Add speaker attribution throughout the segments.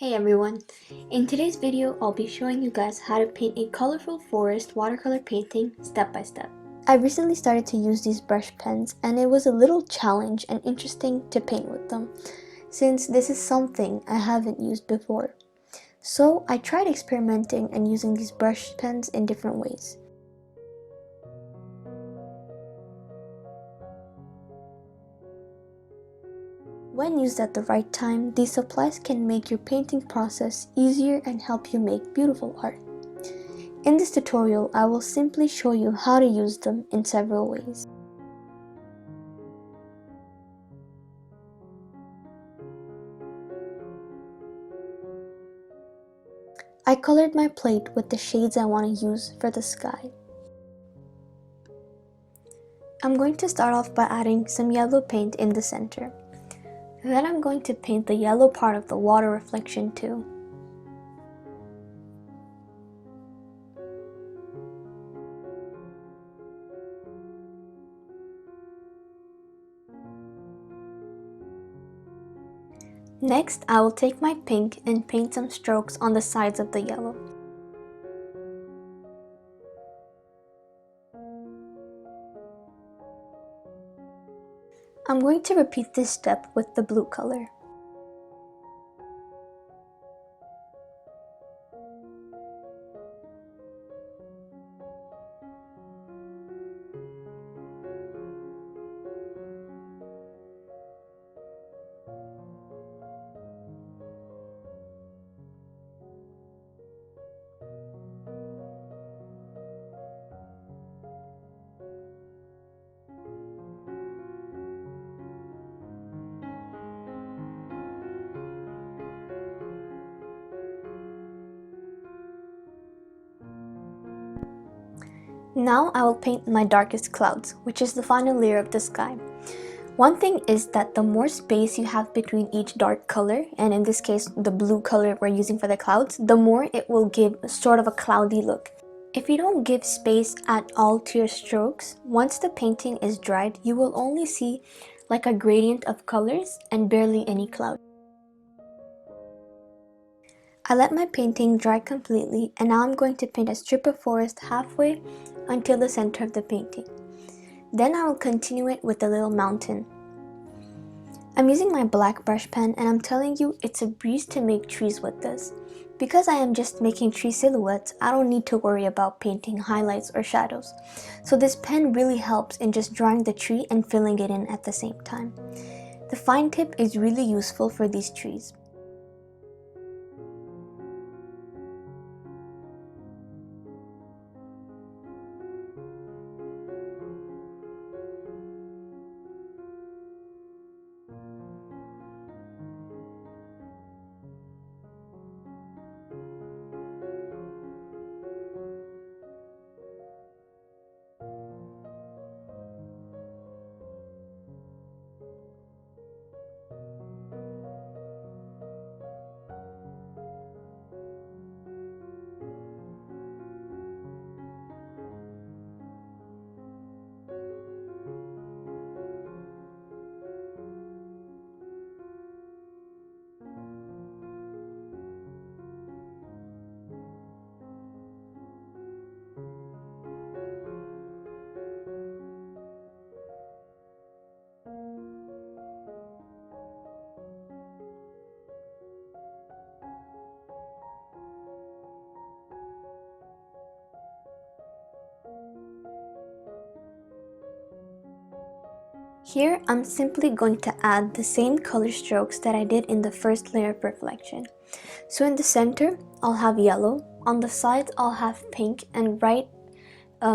Speaker 1: Hey everyone! In today's video, I'll be showing you guys how to paint a colorful forest watercolor painting step by step. I recently started to use these brush pens and it was a little challenge and interesting to paint with them, since this is something I haven't used before. So I tried experimenting and using these brush pens in different ways. When used at the right time, these supplies can make your painting process easier and help you make beautiful art. In this tutorial, I will simply show you how to use them in several ways. I colored my plate with the shades I want to use for the sky. I'm going to start off by adding some yellow paint in the center. Then I'm going to paint the yellow part of the water reflection too. Next, I will take my pink and paint some strokes on the sides of the yellow. I'm going to repeat this step with the blue color. Now I will paint my darkest clouds, which is the final layer of the sky. One thing is that the more space you have between each dark color, and in this case the blue color we're using for the clouds, the more it will give sort of a cloudy look. If you don't give space at all to your strokes, once the painting is dried, you will only see like a gradient of colors and barely any cloud. I let my painting dry completely, and now I'm going to paint a strip of forest halfway until the center of the painting. Then I will continue it with a little mountain. I'm using my black brush pen and I'm telling you it's a breeze to make trees with this. Because I am just making tree silhouettes, I don't need to worry about painting highlights or shadows. So this pen really helps in just drawing the tree and filling it in at the same time. The fine tip is really useful for these trees. Here, I'm simply going to add the same color strokes that I did in the first layer of reflection. So in the center, I'll have yellow, on the sides I'll have pink, and right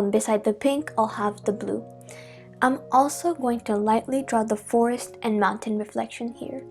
Speaker 1: beside the pink, I'll have the blue. I'm also going to lightly draw the forest and mountain reflection here.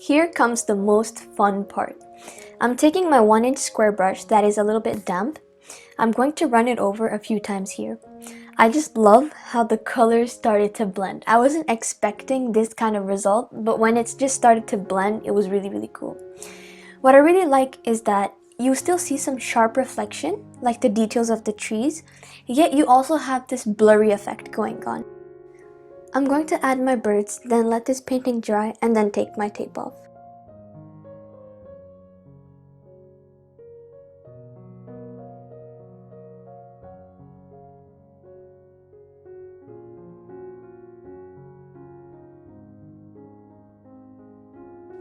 Speaker 1: Here comes the most fun part. I'm taking my 1-inch square brush that is a little bit damp, I'm going to run it over a few times here. I just love how the colors started to blend. I wasn't expecting this kind of result, but when it's just started to blend, it was really, really cool. What I really like is that you still see some sharp reflection, like the details of the trees, yet you also have this blurry effect going on. I'm going to add my birds, then let this painting dry, and then take my tape off.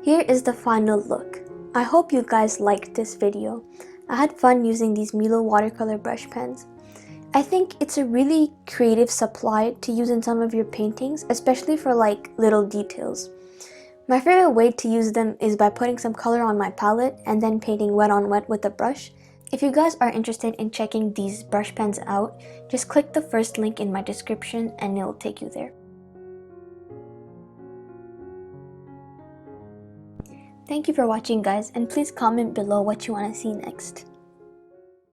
Speaker 1: Here is the final look. I hope you guys liked this video. I had fun using these Milo watercolor brush pens. I think it's a really creative supply to use in some of your paintings, especially for like little details. My favorite way to use them is by putting some color on my palette and then painting wet on wet with a brush. If you guys are interested in checking these brush pens out, just click the first link in my description and it'll take you there. Thank you for watching guys, and please comment below what you want to see next.